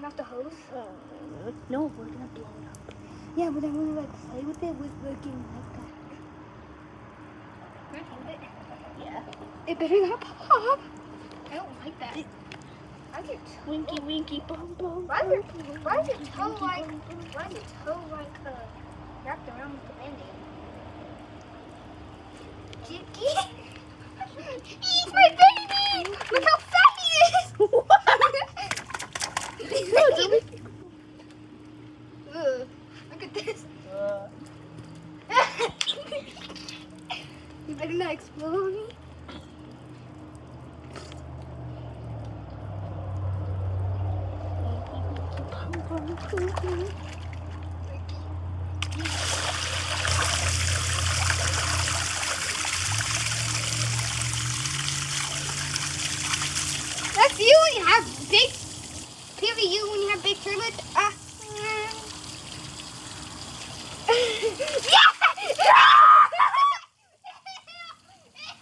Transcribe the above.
turn off the hose? No, we're gonna blow it up. Yeah, but then when we like play with it, we're looking like that. Can I hold it? Yeah. It better not pop. I don't like that. Why is your Winky, winky, boom, boom. Why is your toe like wrapped around with the band-aid? Chicky? He's my baby! Look how fat he is! Ugh, look at this. You better not explode on me. That's you when you have big, you when you have big turbulence.